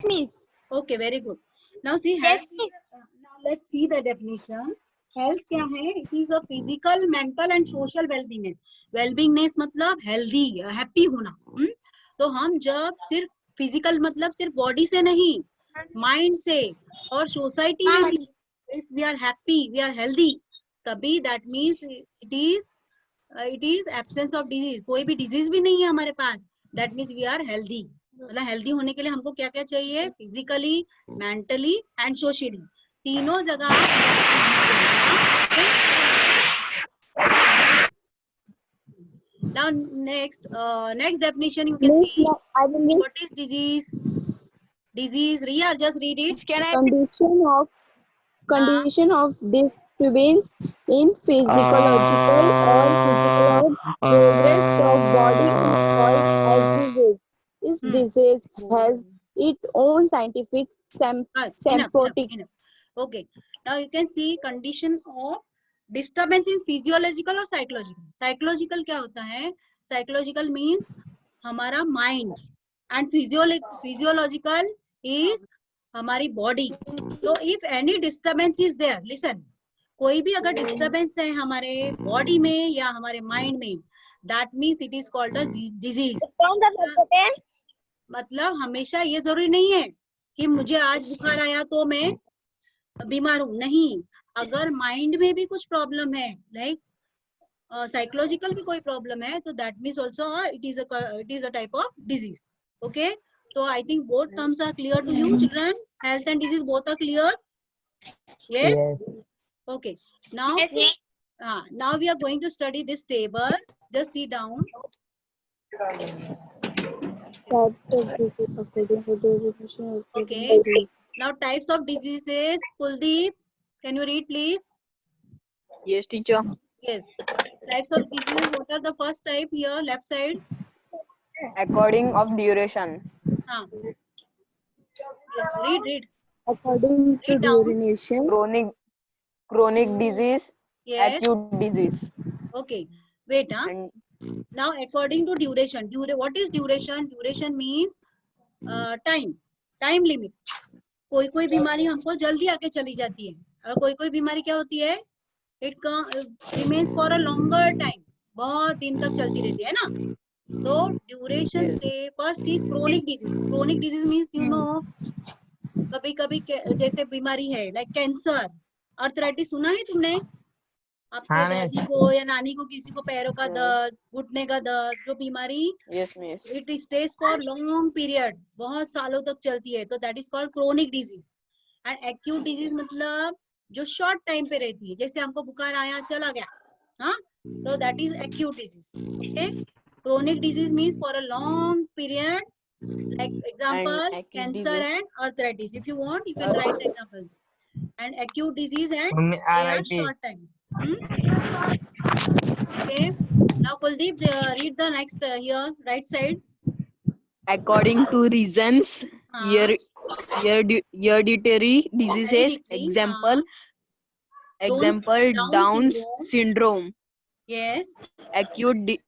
Miss. Okay, very good. Now see Yes, health. Now let's see the definition. Health क्या है? It is a physical, mental and social well-beingness. Well-beingness मतलब healthy, happy होना. तो हम जब सिर्फ physical मतलब सिर्फ बॉडी से नहीं, माइंड से और सोसाइटी में भी, if we are happy, we are healthy, तभी that means it is absence of disease. कोई भी डिजीज भी नहीं है हमारे पास. That means we are healthy. मतलब हेल्दी होने के लिए हमको क्या क्या चाहिए? फिजिकली, मेंटली एंड सोशली, तीनों जगह Now next definition you can see. What is disease? Disease, Ria, just read it. Condition of disturbance in physiological or physical progress of body is called as disease. This disease has its own scientific symptomatic. Enough. Okay. Now you can see condition of disturbance in physiological or psychological. Psychological क्या होता है? Psychological means हमारा mind and physiological is हमारी body. So if any disturbance is there, listen. कोई भी अगर disturbance है हमारे body में या हमारे mind में, that means it is called a disease. मतलब हमेशा ये जरूरी नहीं है कि मुझे आज बुखार आया तो मैं बीमार हूँ. नहीं, अगर माइंड में भी कुछ प्रॉब्लम है, लाइक साइकोलॉजिकल भी कोई प्रॉब्लम है, तो that means also it is a type of disease. Okay, so I think both terms are clear to you children. Health and disease both are clear. Yes. Okay, now now we are going to study this table. Just sit down. Okay, now types of diseases. Kuldeep, can you read please? Yes, teacher. Yes, types of diseases. What are the first type here, left side? According of duration. Yes, read. According to Read down. duration. Chronic disease. Yes. Acute disease. Okay. Wait. Now, according to duration. What is duration? Duration means time limit. कोई बीमारी हमको जल्दी आके चली जाती है, और कोई बीमारी क्या होती है? It remains for a longer time. बहुत दिन तक चलती रहती है ना. तो ड्यूरेशन से first is chronic disease. Chronic disease means you know, कभी कभी जैसे बीमारी है लाइक कैंसर, अर्थराइटिस सुना है तुमने? आपके दादी को या नानी को किसी को पैरों का दर्द, घुटने का दर्द, जो बीमारी it stage for long period, बहुत सालों तक चलती है, तो that is called chronic disease. And acute disease मतलब जो शॉर्ट टाइम पे रहती है, जैसे हमको बुखार आया चला गया, हाँ, तो that is acute disease. Okay, chronic disease means for a long period, like example cancer and arthritis. If you want, you can write examples. And acute disease and they are short time. Okay, now Kuldeep, read the next here, right side. According to reasons, hereditary diseases. Example Down syndrome. Yes. Acute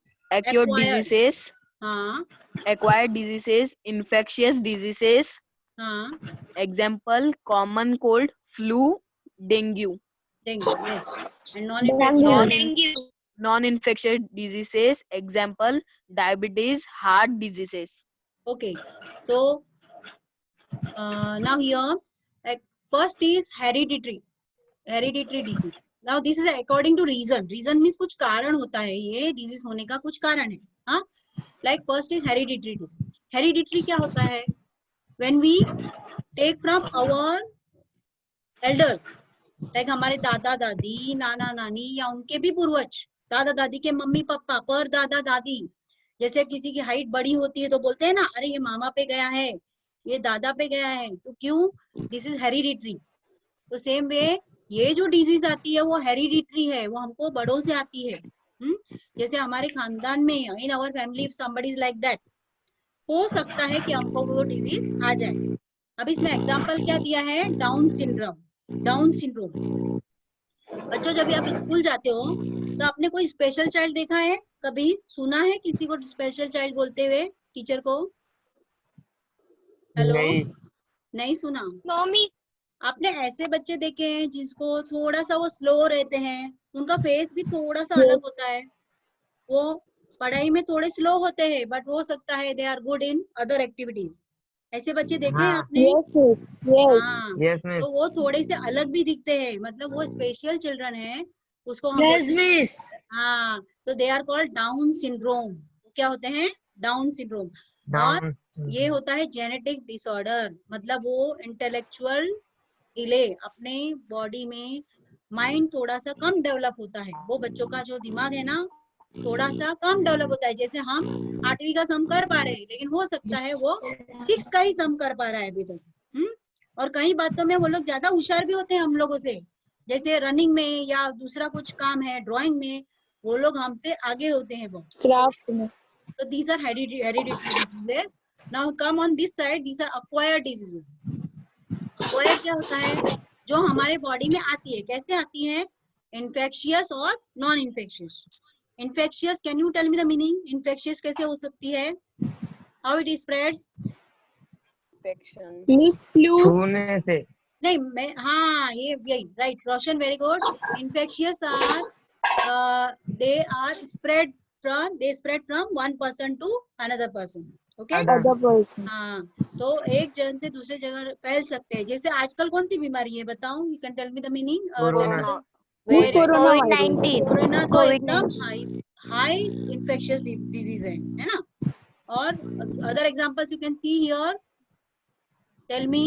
diseases. Acquired diseases. Infectious diseases. Example common cold, flu, dengue. Yes. And non-infectious diseases. Example diabetes, heart diseases. Okay, so now here, like first is hereditary disease. Now this is according to reason. Reason means कुछ कारण होता है, ये disease होने का कुछ कारण है. हाँ, like first is hereditary disease. Hereditary क्या होता है? When we take from our elders, like हमारे दादा दादी, नाना नानी या उनके भी पूर्वज, दादा दादी के मम्मी पापा, पर दादा दादी, जैसे किसी की हाइट बड़ी होती है तो बोलते हैं ना, अरे ये मामा पे गया है, ये दादा पे गया है, तो क्यों? This is hereditary. तो सेम वे ये जो डिजीज आती है वो हेरिडिटरी है, वो हमको बड़ों से आती है. जैसे हमारे खानदान में, in our family, if somebody is like that, हो सकता है कि हमको वो डिजीज आ जाए. अब इसमें एग्जांपल क्या दिया है? Down syndrome. बच्चों, जब भी आप स्कूल जाते हो तो आपने कोई स्पेशल चाइल्ड देखा है? कभी सुना है किसी को स्पेशल चाइल्ड बोलते हुए टीचर को? हेलो, नहीं सुना? मम्मी आपने ऐसे बच्चे देखे हैं जिसको थोड़ा सा वो स्लो रहते हैं, उनका फेस भी थोड़ा सा Yes. अलग होता है, वो पढ़ाई में थोड़े स्लो होते हैं बट हो सकता है they are good in other activities. ऐसे बच्चे देखे हैं हाँ। आपने? Yes. हाँ, यस मिस। तो वो थोड़े से अलग भी दिखते हैं, मतलब वो स्पेशल चिल्ड्रन है, उसको हम Yes, बोलते हैं। miss. हाँ, तो they are called down syndrome. क्या होते हैं? Down syndrome. और डाउन। ये होता है जेनेटिक डिसऑर्डर, मतलब वो इंटेलेक्चुअल डिले, अपने बॉडी में माइंड थोड़ा सा कम डेवलप होता है, वो बच्चों का जो दिमाग है ना थोड़ा सा कम डेवलप होता है। जैसे हम 8वीं का सम कर पा रहे हैं, लेकिन हो सकता है वो 6 का ही सम कर पा रहा है अभी तक। और कई बातों में वो लोग ज्यादा होशियार भी होते हैं हम लोगों से, जैसे रनिंग में या दूसरा कुछ काम है, ड्राइंग में, वो लोग हमसे आगे होते हैं वो। Craft में. So these are hereditary diseases. Now come on this side, these are acquired diseases. Acquired क्या होता है? जो हमारे बॉडी में आती है, कैसे आती है? इन्फेक्शियस और non infectious. Infectious, can you tell me the meaning? Infectious कैसे हो सकती है? How it spreads? Infection. Miss flu. छूने से। नहीं, मैं, हाँ, ये यही right, Roshan, very good. Infectious are they spread from one person to another person. Okay? Other person. हाँ, तो एक जन से दूसरे जगह फैल सकते हैं। जैसे आजकल कौन सी बीमारी है बताओ? You can tell me the meaning. Corona. Very good. Coronavirus. Corona तो एकदम हाई इन्फेक्शियस डिजीज है ना? और other examples you can see here, tell me.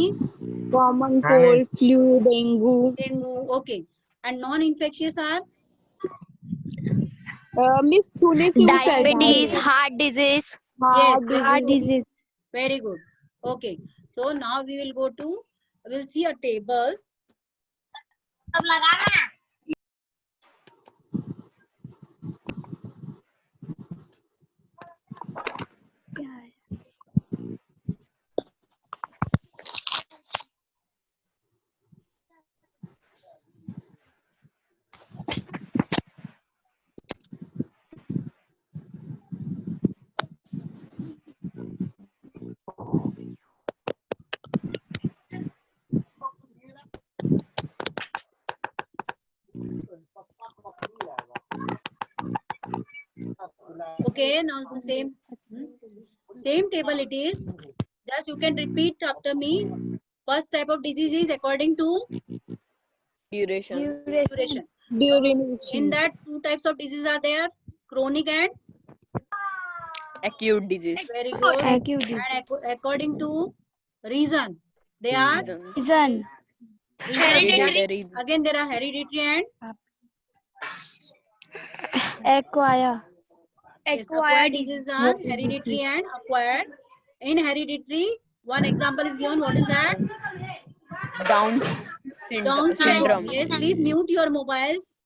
Common cold, flu, dengue. Okay, and non infectious are? Miss छूने से वो फैलता है. Diabetes, heart disease. Yes, Heart disease. very good. Okay, so now we will see a table. Okay, now it's the same table it is. Just you can repeat after me. First type of disease is according to Duration. duration. During In that, two types of disease are there: chronic and Acute disease. very good. Acute And according to reason, they are Reason. Hereditary. again there are hereditary and Acquire. yes, acquired diseases are hereditary and acquired. In hereditary, one example is given. What is that? Down Down syndrome. syndrome. Yes, please mute your mobiles.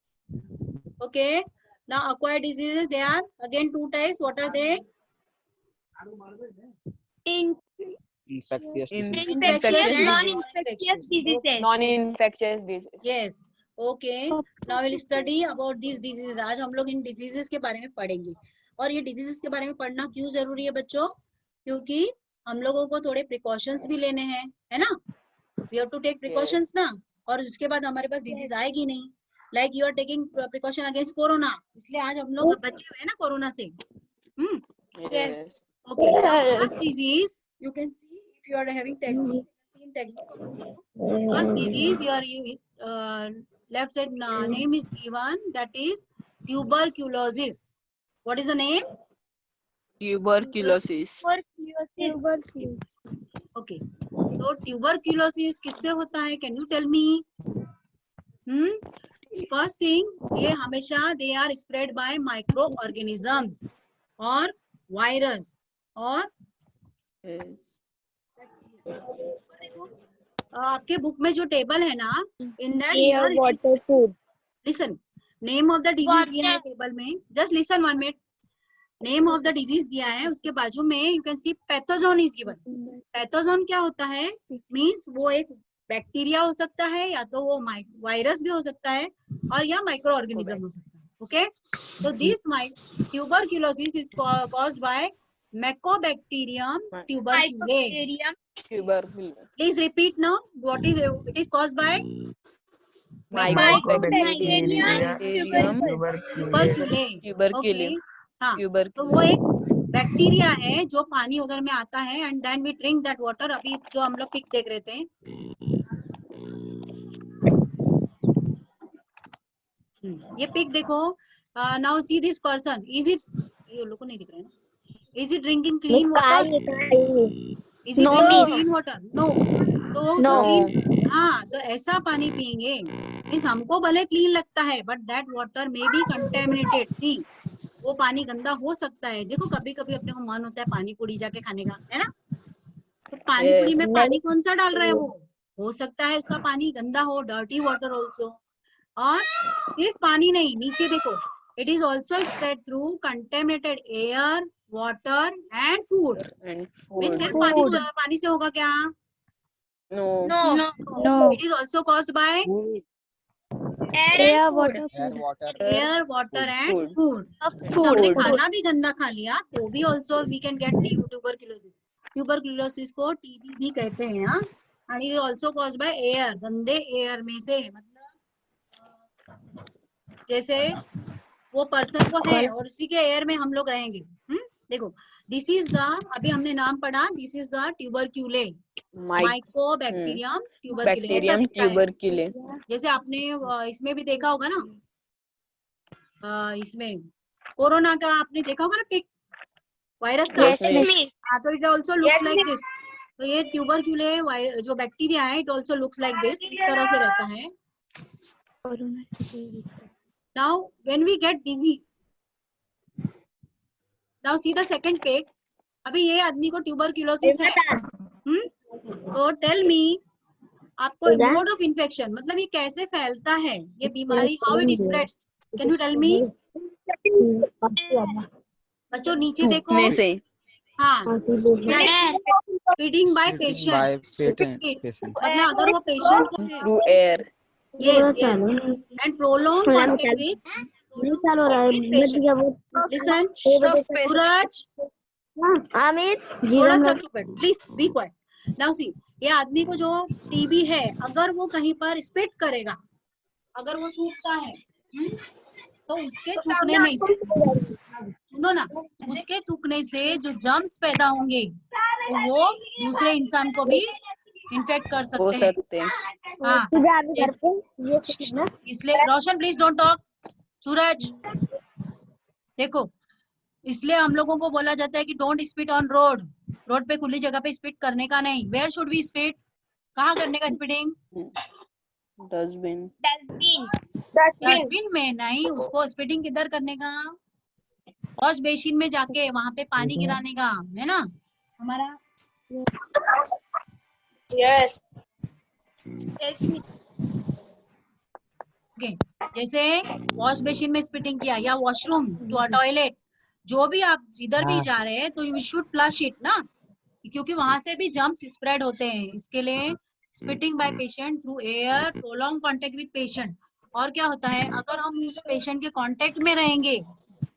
Okay. Now acquired diseases, they are again two types. What are they? Infectious Infectious and non-infectious. Okay. Non-infectious disease. Yes. Okay. Now we'll study about these diseases. आज हम लोग इन diseases के बारे में पढ़ेंगे। और ये diseases के बारे में पढ़ना क्यों जरूरी है बच्चों? क्योंकि हम लोगों को थोड़े precautions भी लेने हैं, है ना? We have to take precautions ना, और उसके बाद हमारे पास disease आएगी नहीं। Like you are taking precaution against corona. इसलिए आज हम लोग बचे हुए हैं ना कोरोना से। Yes. Okay. First disease, you can see if you are having textbook. First disease, your left side name is given, that is tuberculosis. What is the name? Tuberculosis. Okay. So tuberculosis किससे होता है? Can you tell me? First thing, ये हमेशा they are spread by microorganisms or virus or Yes. आपके book में जो table है ना, in that air, here water, food. listen, name of the disease दिया है टेबल में, just listen 1 minute. Name of the disease दिया है, उसके बाजू में you can see pathogen is given. Pathogen क्या होता है? Means वो एक बैक्टीरिया हो सकता है, या तो वो वायरस भी हो सकता है, और या माइक्रो ऑर्गेनिज्म हो सकता है. Okay, so this tuberculosis is caused by Mycobacterium tuberculosis. Tuberculosis. Please repeat now. What is it? Is caused by Mycobacterium tuberculosis. tuberculum. Okay. हाँ, तो वो एक बैक्टीरिया है जो पानी वगैरह में आता है and then we drink that water. अभी जो हम लोग पिक देख रहे थे, ये पिक देखो. Now see this person. Is it, ये लोग को नहीं दिख रहा है ना? Is it drinking clean water? Is it No, drinking miss. Clean water? No. तो No. clean, हाँ, तो ऐसा पानी पियेंगे मीन्स हमको भले क्लीन लगता है but that water may be contaminated. See, वो पानी गंदा हो सकता है. देखो कभी कभी अपने को मन होता है पानी पूरी जाके खाने का, है ना? तो पानी पूरी में पानी कौन सा डाल रहा है वो? हो सकता है उसका पानी गंदा हो, डर्टी वाटर ऑल्सो. और सिर्फ पानी नहीं, नीचे देखो, it is also spread through contaminated air, water and food. And सिर्फ food. पानी से होगा क्या? No. No. It is also caused by Air, water, air, water and food. food. हमने खाना भी गंदा खा लिया तो भी also we can get tuberculosis. Tuberculosis को टीबी भी कहते हैं. हाँ, and it is also caused by air. गंदे एयर में से, मतलब जैसे वो पर्सन को है और उसी के एयर में हम लोग रहेंगे. देखो, दिस इज द, अभी हमने नाम पढ़ा, दिस इज द ट्यूबरक्यूले, माइकोबैक्टीरियम ट्यूबरक्यूले. ऐसा Bacterium दिखता है. tuberculum. जैसे आपने इसमें भी देखा होगा ना, इसमें कोरोना का आपने देखा होगा ना पिक, वायरस का. Yes, miss. हाँ, तो it also looks like this. तो ये ट्यूबरक्यूले जो बैक्टीरिया है, it also looks like this. इस तरह से रहता है. Now when we get disease, now see the second pic. अभी ये आदमी को ट्यूबरक्यूलोसिस है. तो टेल मी, आपको मोड ऑफ इन्फेक्शन मतलब ये कैसे फैलता है ये बीमारी, how it spreads, can you tell me? बच्चों नीचे देखो. थूकने से. हाँ, फीडिंग बाय पेशेंट. मतलब अगर वो पेशेंट को Through air. Yes and prolong contact with patient. Listen Suraj, थोड़ा सा चुप बैठ please, be quiet. Now see, ये आदमी को जो टीबी है, अगर वो कहीं पर स्पिट करेगा, अगर वो थूकता है, तो उसके थूकने में, सुनो ना, उसके थूकने से जो जर्म्स पैदा होंगे तो वो दूसरे इंसान को भी इन्फेक्ट कर हो सकते हैं. हाँ, इसलिए Roshan please don't talk. Suraj देखो, इसलिए हम लोगों को बोला जाता है कि don't spit on road. Road पे खुली जगह पे स्पिट करने का नहीं. Where should we spit? कहाँ करने का स्पिटिंग? Dustbin. डस्टबिन में नहीं. उसको स्पिटिंग किधर करने का? वॉश बेसिन में जाके वहां पे पानी गिराने का, है ना हमारा? Yes. ओके. जैसे वॉश बेसिन में स्पिटिंग किया या वॉशरूम, टॉयलेट, जो भी आप जिधर भी जा रहे हैं तो यू शुड फ्लश इट ना, क्योंकि वहां से भी जर्म्स स्प्रेड होते हैं. इसके लिए spitting by patient through air, prolong contact with patient. और क्या होता है, अगर हम उस पेशेंट के कांटेक्ट में रहेंगे,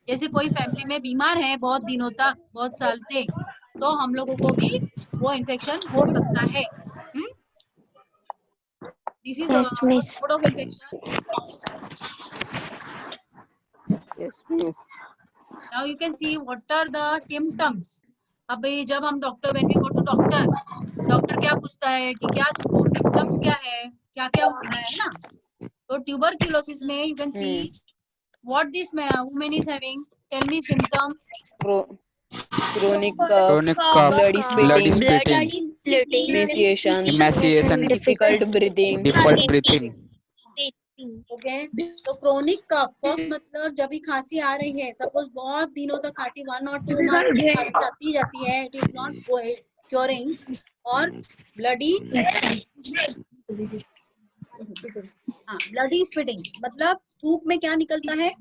जैसे कोई फैमिली में बीमार है बहुत दिनों तक, बहुत साल से, तो हम लोगों को भी वो इन्फेक्शन हो सकता है. This is mode of infection. Yes, miss. Now you can see what are the symptoms. अब जब हम doctor, when we go to doctor, doctor क्या पूछता है कि क्या तुमको सिम्टम्स क्या है, क्या क्या हो रहा है ना. तो ट्यूबरक्यूलोसिस में you can see what this woman is having. Tell me symptoms. Chronic cough, bloody spitting, emaciation, difficult breathing. Okay. तो क्रोनिक कफ मतलब जब भी खांसी आ रही है, सपोज बहुत दिनों तक खांसी, 1 or 2 months खांसी आती जाती है, इट इज नॉट क्योरिंग. और ब्लडी, हाँ, ब्लडी स्पिटिंग मतलब थूक में क्या निकलता है?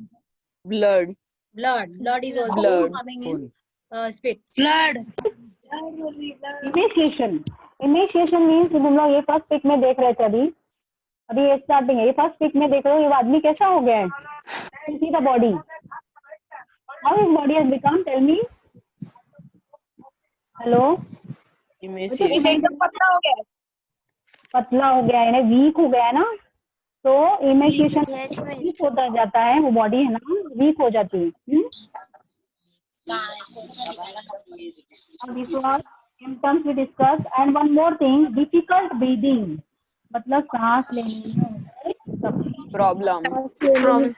Blood. Blood is also coming in spit. Initiation means तुम लोग ये फर्स्ट पिक में देख रहे थे. अभी ये स्टार्टिंग है. ये फर्स्ट पिक में देख रहे हो, ये आदमी कैसा हो गया है. See the body, how his body has become. Tell me. Hello, emaciation, पतला हो गया है, वीक हो गया है ना, तो इमेशिएशन Yes, miss. वीक होता जाता है, वो बॉडी है ना वीक हो जाती है। This was symptoms we discussed, and one more thing, difficult breathing, मतलब सांस लेने में तकलीफ, problem,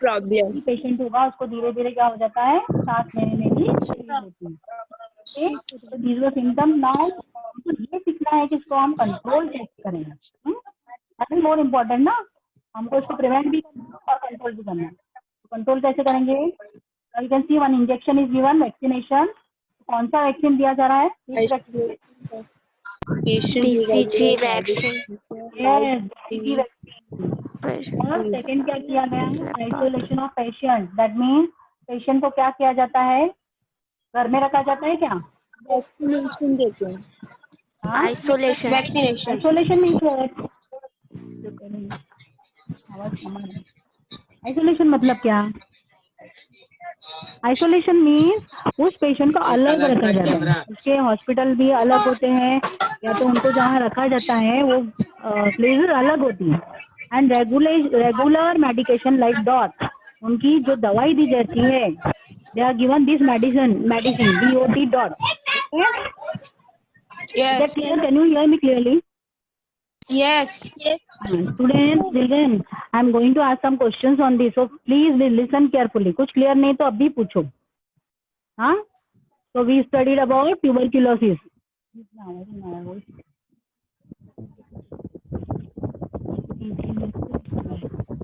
Problem. पेशेंट होगा उसको धीरे धीरे क्या हो जाता है, सांस लेने में भी तकलीफ होती है। ओके, तो these were symptoms. Now हमको ये सीखना है कि इसको हम कंट्रोल कैसे करेंगे, दैट इज मोर इम्पोर्टेंट ना, हमको इसको प्रिवेंट भी करना है और कंट्रोल भी करना है। कंट्रोल कैसे करेंगे? You can C one injection is given, vaccination. कौन सा वैक्सीन दिया जा रहा है? BCG vaccine. और सेकंड क्या किया गया है? Isolation of patient, that means patient को क्या किया जाता है, घर में रखा जाता है क्या? Vaccination देते हैं. Isolation. आइसोलेशन मीन्स आइसोलेशन मतलब क्या? आइसोलेशन मीन्स उस पेशेंट को अलग रखा जाता है, उसके हॉस्पिटल भी अलग होते हैं, या तो उनको जहाँ रखा जाता है वो प्लेसेस अलग होती है। And regular medication like DOT, उनकी जो दवाई दी जाती है, they are given this medicine DOT DOT. Yes. Can you hear me clearly? Yes. Students, children, I am going to ask some questions on this, so please listen carefully. कुछ clear नहीं तो अभी पूछो, हाँ? So we studied about tuberculosis.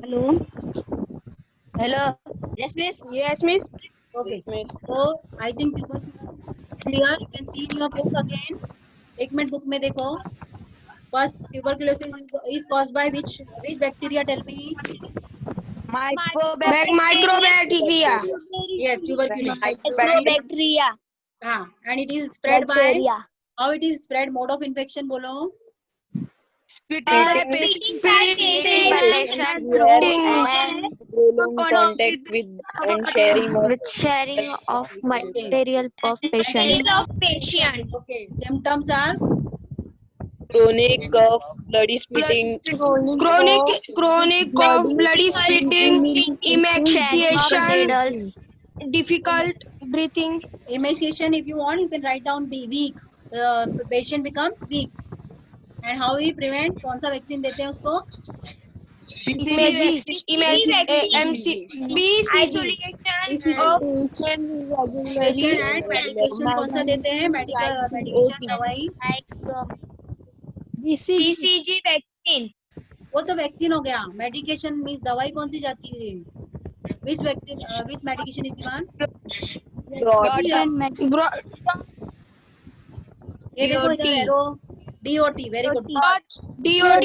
Hello. Hello. Yes, miss. Yes, miss. Okay. Yes, miss. So I think this was clear. You can see in your book again. एक minute book में देखो. First, tuberculosis is caused by which bacteria? Tell me. Microbacteria. Yes, tuberculosis. Microbacteria. हाँ, and it is spread by. Bacteria. How it is spread? Mode of infection बोलो. By patient through and Prolonged contact and sharing of with sharing of material of patient. Okay. Symptoms are chronic cough, bloody spitting, Chronic cough, bloody spitting, Sharing of emaciation, needles. difficult breathing. emaciation. If you want, you can write down be weak. Patient becomes weak. And how we prevent? कौन सा vaccine देते हैं उसको? BCG. Patient and medication कौन सा देते हैं? Medication दवाई. BCG vaccine. वो तो वैक्सीन हो गया. मेडिकेशन मीन्स दवाई कौन सी जाती है? Which vaccine? Which medication is given? ये देखो इधर arrow. DOT. Very good. DOT.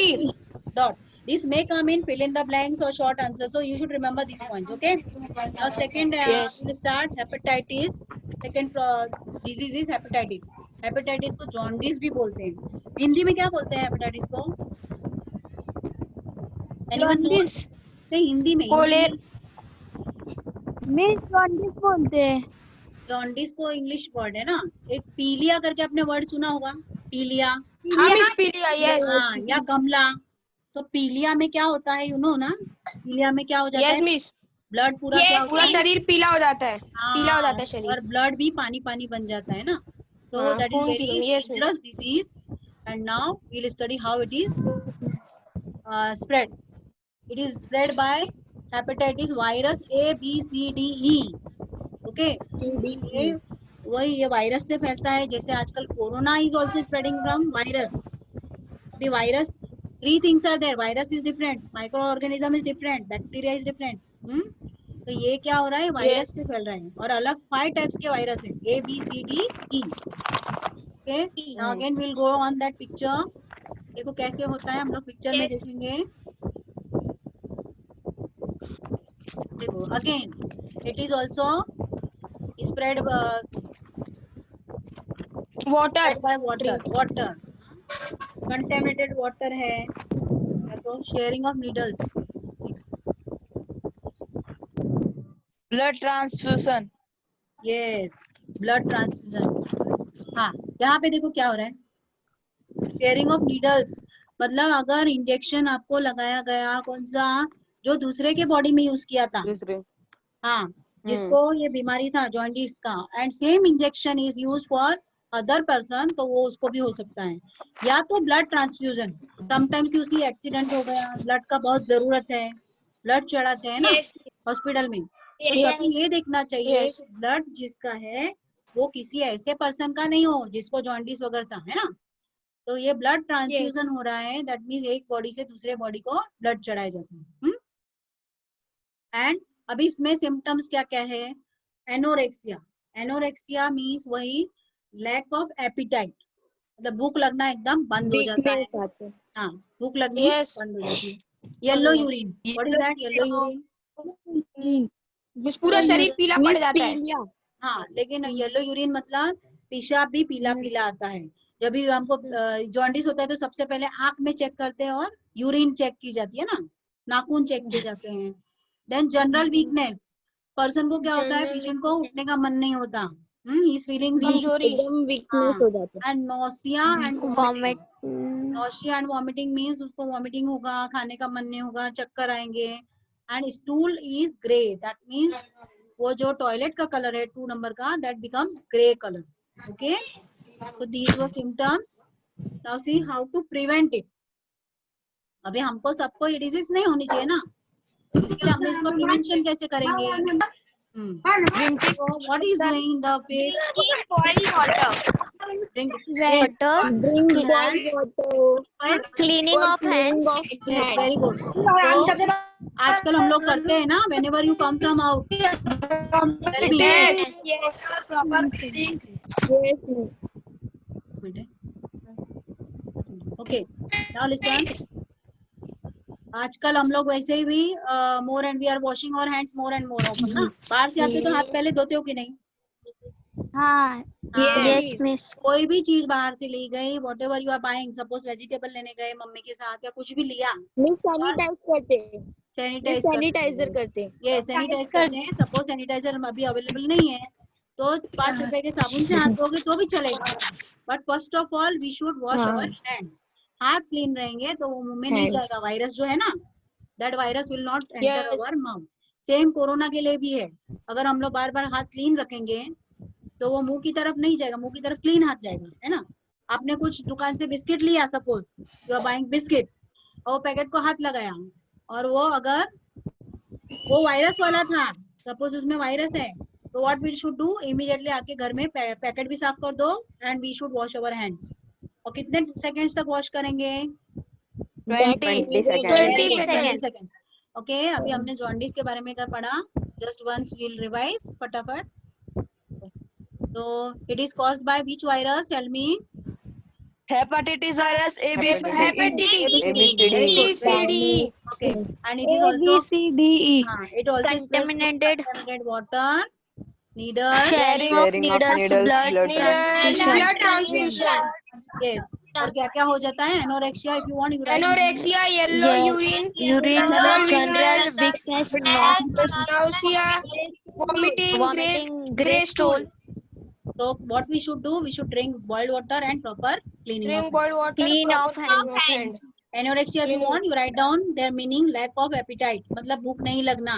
Dot. This may come in fill in the blanks or short answer. So you should remember these points. Okay. Now second, we'll start hepatitis. Second disease is hepatitis. Hepatitis को jaundice भी बोलते हैं. हिंदी में क्या बोलते हैं hepatitis को? Anyone know? नहीं हिंदी में. jaundice बोलते हैं. jaundice को इंग्लिश वर्ड है ना. एक पीलिया करके आपने वर्ड सुना होगा. पीलिया. Yes. हाँ, या कमला. तो पीलिया में क्या होता है, यू नो ना? पीलिया में क्या हो जाता है? Yes, miss. ब्लड पूरा क्या होता पूरा है? शरीर पीला हो जाता है. हाँ, पीला हो जाता है शरीर. और ब्लड भी पानी पानी बन जाता है ना. तो हाँ, दैट इज खून वेरी की- yes, dangerous disease. And now we will study how it is spread. It is spread by hepatitis virus ABCDE. Okay. ये वायरस से फैलता है. जैसे आजकल corona is also spreading from virus. The virus, 3 things are there. Virus is different, microorganism is different, bacteria is different. तो ये क्या हो रहा है? वायरस से फैल रहा है. और अलग 5 टाइप्स के वायरस है. ABCDE. Okay. Now again we'll go on that picture. देखो कैसे होता है, हम लोग पिक्चर में देखेंगे. देखो again, it is also spread by water. Contaminated water है, तो sharing of needles. Blood transfusion. Yes, blood transfusion. हाँ, यहाँ पे देखो क्या हो रहा है. शेयरिंग ऑफ नीडल्स मतलब अगर इंजेक्शन आपको लगाया गया कौन सा जो दूसरे के बॉडी में यूज किया था, दूसरे हाँ, जिसको ये बीमारी था जॉन्डिस का, and same injection is use for other person, तो वो उसको भी हो सकता है। या तो blood transfusion, sometimes you see accident हो गया, ब्लड का बहुत जरूरत है, ब्लड चढ़ाते हैं ना हॉस्पिटल में, तो तभी ये देखना चाहिए Yes. ब्लड जिसका है वो किसी ऐसे पर्सन का नहीं हो जिसको जॉन्डिस वगैरह था, है ना। तो ये ब्लड ट्रांसफ्यूजन हो रहा है, दैट मीन्स एक बॉडी से दूसरे बॉडी को ब्लड चढ़ाया जाता है। एंड अभी इसमें सिम्टम्स क्या क्या है? एनोरेक्सिया, एनोरेक्सिया मीन्स वही लैक ऑफ एपिटाइट, मतलब भूख लगना एकदम बंद हो जाता है। वीकनेस आते हैं। हाँ, भूख लगनी Yes. बंद हो जाती है। Yellow urine, what is that yellow urine? पूरा शरीर पीला पड़ मीन्स जाता है। पीलिया। हाँ, लेकिन येलो यूरिन मतलब पेशाब भी पीला पीला आता है। जब भी हमको जॉन्डिस होता है तो सबसे पहले आंख में चेक करते हैं और यूरिन चेक की जाती है ना, नाखून चेक किए जाते हैं। देन जनरल वीकनेस, पर्सन को क्या होता है, पेशेंट को उठने का मन नहीं होता, ही इज फीलिंग वीक, एकदम वीकनेस हो जाता है। And nausea and Vomit. Nausea and vomiting means उसको वॉमिटिंग होगा, खाने का मन नहीं होगा, चक्कर आएंगे। And stool is grey, that means वो जो टॉयलेट का कलर है 2 नंबर का, that becomes grey colour. Okay, so these were symptoms. Now see how to prevent it. अभी हमको सबको ये डिजीज नहीं होनी चाहिए ना, इसके लिए हम इसको प्रिवेंशन कैसे करेंगे? Drinking So what is doing the face? Drink yes, Water. Drink and boiled water. Cleaning of hands. yes, very good. So आजकल हम लोग करते हैं ना, whenever you come from out, tell me. Yes. Yes, miss. Okay, now listen. आजकल हम लोग वैसे ही भी more and we are washing our hands more and more often ना, बाहर से आते तो हाथ पहले धोते हो कि नहीं? हाँ. हाँ, Yes, miss. कोई भी चीज बाहर से ली गई, what you are buying, suppose vegetable लेने गए मम्मी के साथ या कुछ भी लिया, मिस सैनिटाइज करते हैं। सैनिटाइज सैनिटाइजर करते हैं। ये सैनिटाइज करते हैं। सपोज सैनिटाइजर अभी अवेलेबल नहीं है तो 5 रुपए के साबुन से हाथ धोगे तो भी चलेगा, but first of all we should wash our hands. हाथ क्लीन रहेंगे तो वो मुंह में नहीं जाएगा, वायरस जो है ना, that virus will not enter our mouth. Same corona के लिए भी है, अगर हम लोग बार बार हाथ क्लीन रखेंगे तो वो मुंह की तरफ नहीं जाएगा, मुंह की तरफ क्लीन हाथ जाएगा, है ना। आपने कुछ दुकान से बिस्किट लिया, suppose you are buying biscuit, और पैकेट को हाथ लगाया और वो अगर वो वायरस वाला था, सपोज उसमें वायरस है, तो what we should do, immediately आके घर में पैकेट भी साफ कर दो and we should wash our hands. और कितने सेकंड्स तक वॉश करेंगे? 20 सेकंड्स। ओके, अभी हमने जॉन्डिस के बारे में क्या पढ़ा, जस्ट वंस वील रिवाइज फटाफट। तो it is caused by which virus, tell me? Hepatitis virus A, B, C, D, E. ABCD. Okay, and it is also ABCDE. it also Contaminated. contaminated water, needles, Sharing of needles. Blood transfusion. yes. और क्या क्या हो जाता है? Anorexia, if you want you right Anorexia, yellow Yes. urine, Urine. General General weakness, weakness. nausea, vomiting, Vomiting. Gray stool. So what we should do, we should drink boiled water and proper cleaning drink of boiled water, Clean proper of cleaning hands. Anorexia. if you want you write down their meaning, lack of appetite, मतलब भूख नहीं लगना।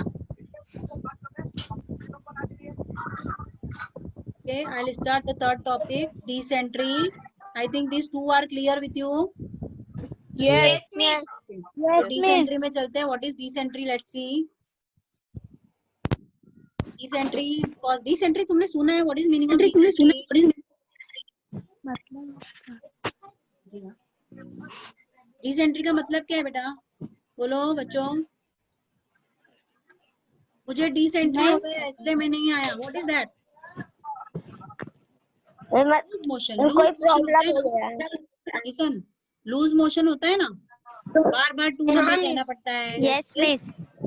Okay, I'll start the third topic, dysentery. I think these two are clear with you. Yes. तो dysentery में चलते हैं। What is dysentery? Let's see. Dysentery is cause dysentery तुमने सुना है? What is meaning of dysentery? dysentery का मतलब क्या है बेटा? बोलो बच्चों। मुझे dysentery हो गया इसलिए मैं नहीं आया। What is that? Loose motion. कोई प्रॉब्लम हो गया। लिसन, लूज मोशन होता है ना, बार बार 2 नंबर कहना पड़ता है। Yes, miss.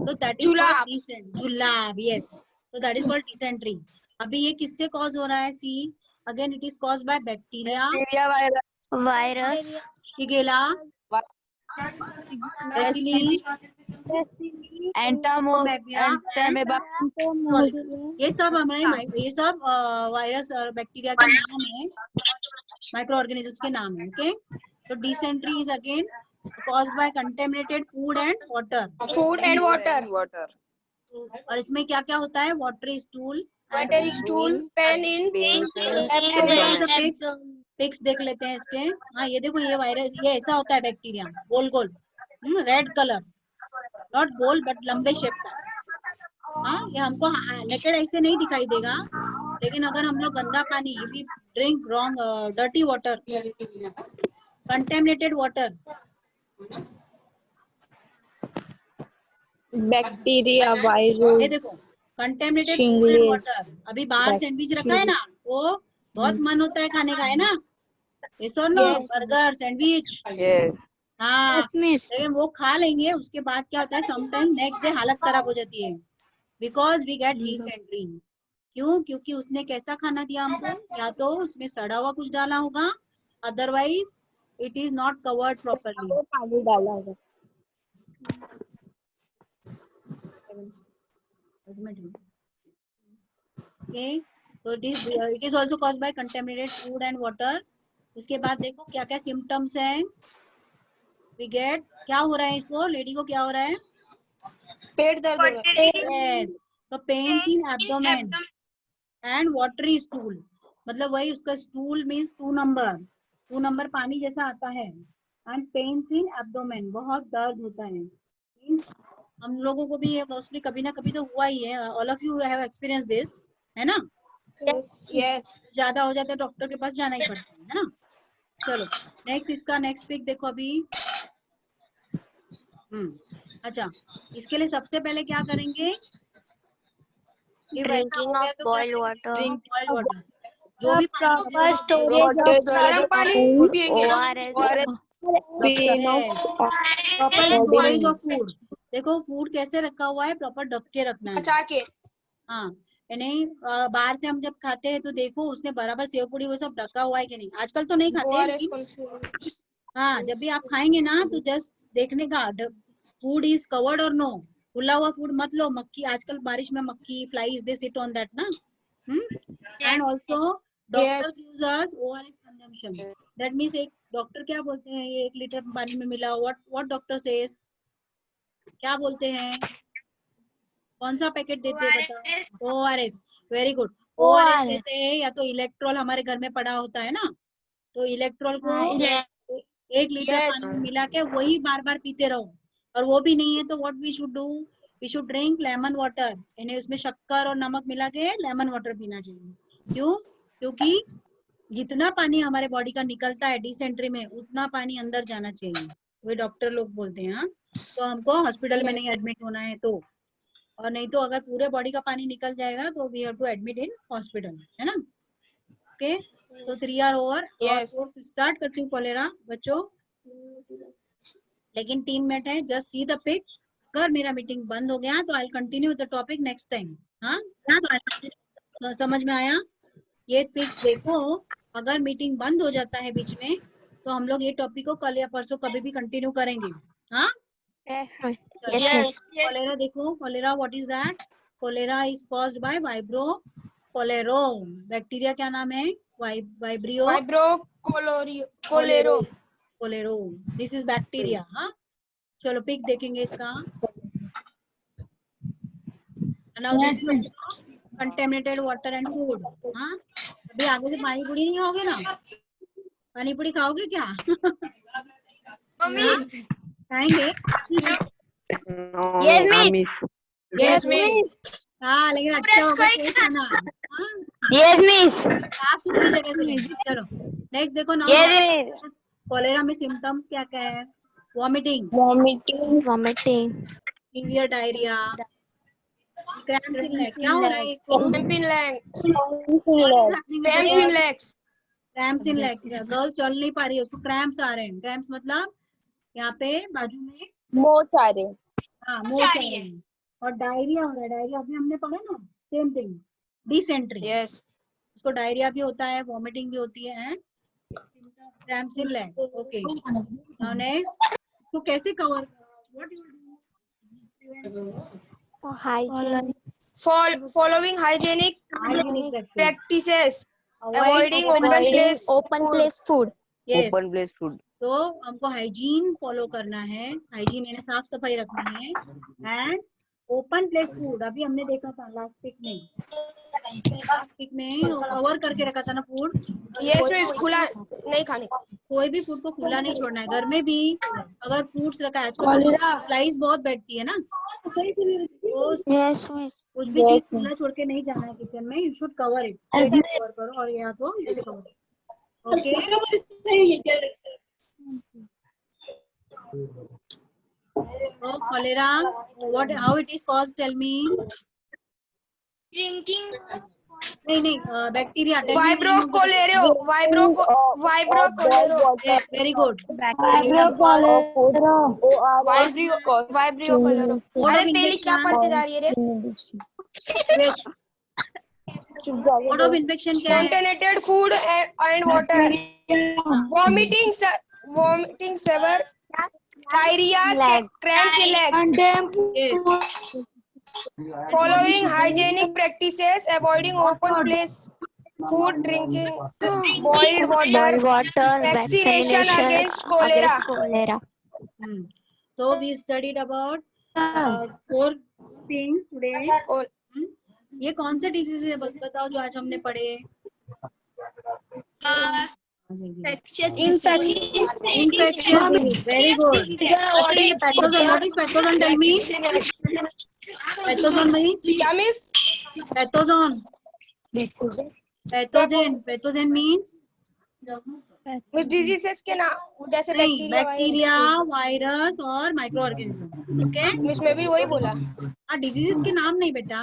तो दैट इज कॉल्ड डिसेंट्री। जुलाब, यस, तो दैट इज कॉल्ड डिसेंट्री। अभी ये किससे कॉज हो रहा है? See again, it is caused by bacteria, Virus. Shigella, bacilli, entamoeba. ये सब हमारे ये सब वायरस और बैक्टीरिया के नाम है, माइक्रो ऑर्गेनिजम्स के नाम है। Okay, So dysentery is again caused by contaminated food and water. Food and water. और इसमें क्या क्या होता है? Watery stool. Watery stool. Pain in abdomen. Pics देख लेते हैं इसके. हाँ ये देखो, ये वायरस, ये ऐसा होता है bacteria, goal goal, red colour, not goal but लंबे शेप का. हाँ, ये हमको नेकेड ऐसे नहीं दिखाई देगा, लेकिन अगर हम लोग गंदा पानी, if we drink wrong dirty water, contaminated water, bacteria, ये वायरस, देखो कंटेमिनेटेड Shingles, वाटर. अभी बाहर सैंडविच रखा है ना, तो बहुत मन होता है खाने का, है ना? ये सुनो, बर्गर, सैंडविच, हाँ, लेकिन वो खा लेंगे, उसके बाद क्या होता है, समटाइम नेक्स्ट डे हालत खराब हो जाती है, बिकॉज वी गेट डिसेंट्री. क्यों? क्योंकि उसने कैसा खाना दिया हमको, या तो उसमें सड़ा हुआ कुछ डाला होगा, otherwise it is not covered properly. पानी डाला होगा. Okay, so it is also caused by contaminated food and water. उसके बाद देखो क्या क्या सिम्टम्स हैं. We get, क्या हो रहा है इसको, लेडी को क्या हो रहा है? पेट दर्द हो रहा है. Yes, so pains in abdomen and watery stool. मतलब वही उसका stool means 2 number पानी जैसा आता है. And pains in abdomen, बहुत दर्द होता है. Means हम लोगों को भी ये मोस्टली कभी ना कभी तो हुआ ही है. All of you have experienced this, है ना? Yes. ज्यादा हो जाता है डॉक्टर के पास जाना ही पड़ता है ना? चलो नेक्स्ट, इसका नेक्स्ट पिक देखो अभी. अच्छा, इसके लिए सबसे पहले क्या करेंगे? Drinking of boiled water. Boiled water, जो भी पानी गर्म पानी पिएंगे. Proper storage of food. देखो फूड कैसे रखा हुआ है, प्रॉपर ढक के रखना है. बचा के. हाँ, नहीं बाहर से हम जब खाते हैं तो देखो उसने बराबर सेव पूरी वो सब ढका हुआ है कि नहीं. आजकल तो नहीं खाते, लेकिन हाँ जब भी आप खाएंगे ना तो जस्ट देखने का, फूड इज कवर्ड और नो. खुला हुआ फूड मत लो. मक्खी, आजकल बारिश में मक्खी, flies, they sit on that ना. And also doctor gives us ORS consumption. That means एक डॉक्टर क्या बोलते हैं, ये 1 लीटर पानी में मिला, व्हाट डॉक्टर सेज, क्या बोलते हैं, कौन सा पैकेट देते हैं बताओ? ORS. Very good. ORS देते हैं, या तो इलेक्ट्रॉल हमारे घर में पड़ा होता है ना, तो इलेक्ट्रॉल को 1 लीटर पानी में मिला के वही बार बार पीते रहो. और वो भी नहीं है तो what we should do, we should drink lemon water. यानी उसमें शक्कर और नमक मिला के लेमन वाटर पीना चाहिए. क्यों? क्योंकि जितना पानी हमारे बॉडी का निकलता है डिसेंट्री में, उतना पानी अंदर जाना चाहिए, वो डॉक्टर लोग बोलते हैं. हाँ, तो हमको हॉस्पिटल में नहीं एडमिट होना है तो, और नहीं तो अगर पूरे बॉडी का पानी निकल जाएगा तो we have to admit in hospital, है ना? ओके, तो 3 आर ओवर. स्टार्ट करती हूँ कोलेरा बच्चों, लेकिन 3 मिनट है. Just see the pic. अगर मेरा मीटिंग बंद हो गया तो I continue the topic next time. हाँ, तो समझ में आया? ये पिक्स देखो, अगर मीटिंग बंद हो जाता है बीच में तो हम लोग ये टॉपिक को कल या परसों कभी भी कंटिन्यू करेंगे. हाँ, कोलेरा देखो. Cholera, what is that? Cholera is caused by vibrio cholerae. Bacteria क्या नाम है? Vibrio cholerae. This is bacteria. हाँ, चलो पिक देखेंगे इसका. Contaminated water and food. हाँ, अभी आगे से पानी पूरी नहीं खाओगे ना? पानी पूरी खाओगे क्या? खाएंगे. Yes, miss. हाँ, लेकिन अच्छा होगा तो खाना. Yes, miss. साफ सुथरी जगह से लेंगे. चलो नेक्स्ट देखो ना. कोलेरा में सिम्टम्स क्या क्या है? Vomiting, Vomiting. Severe diarrhoea, cramps इन लेग. क्या हो रहा है इसको? क्रैम्प्स इन लेग. गर्ल चल नहीं पा रही है, उसको क्रैम्प्स आ रहे हैं. क्रैम्प्स मतलब यहाँ पे बाजू में मोच आ रहे. हाँ, मोच आ रहे हैं. और डायरिया हो रहा है. डायरिया अभी हमने पढ़ा ना, सेम थिंग, डिसेंट्री. उसको डायरिया भी होता है, वॉमिटिंग भी होती है, and cramps in leg. Okay, now next, इसको कैसे cover, what you do? Hygiene. Following hygienic practices. Avoiding Open place food. Yes. Open place food. तो हमको हाइजीन फॉलो करना है, हाइजीन यानी साफ सफाई रखनी है। एंड ओपन प्लेस फूड, अभी हमने देखा था लास्ट पिक में कवर करके रखा था ना फूड। यस मिस, खुला नहीं खाने का। कोई भी फूड को खुला नहीं छोड़ना है। घर में भी अगर फ्रूट्स रखा है, आजकल फ्लाइज बहुत बैठती है ना, तो Yes, miss. कुछ भी चीज खुला छोड़ के नहीं जाना है किचन में। You should cover it, cover करो, और या तो इसे कवर। ओके, तो cholera, what, how it is caused, tell me. Drinking. नहीं, bacteria. Vibro cholera. Vibro cholera. Yes, very good. Vibrio cholera. अरे तेली क्या पढ़ते जा रही है रे? मोड ऑफ इन्फेक्शन क्या है? Contaminated food and water. Vomiting, severe diarrhea, cramps in legs. Yes. Following hygienic practices, avoiding open place, food, drinking boiled water, vaccination against cholera. So we studied about 4 things today. ये कौन से disease है बताओ जो आज हमने पढ़े? Infectious disease. Very good. अच्छा, ये pathogen, what is pathogen? Tell me. Pathogen means? क्या miss? Pathogen. Pathogen means? Miss diseases के नाम, जैसे नहीं, बैक्टीरिया, वायरस और माइक्रो ऑर्गेनिज्म। ओके, मिस मैं भी वही बोला। हाँ, डिजीजेस के नाम नहीं बेटा।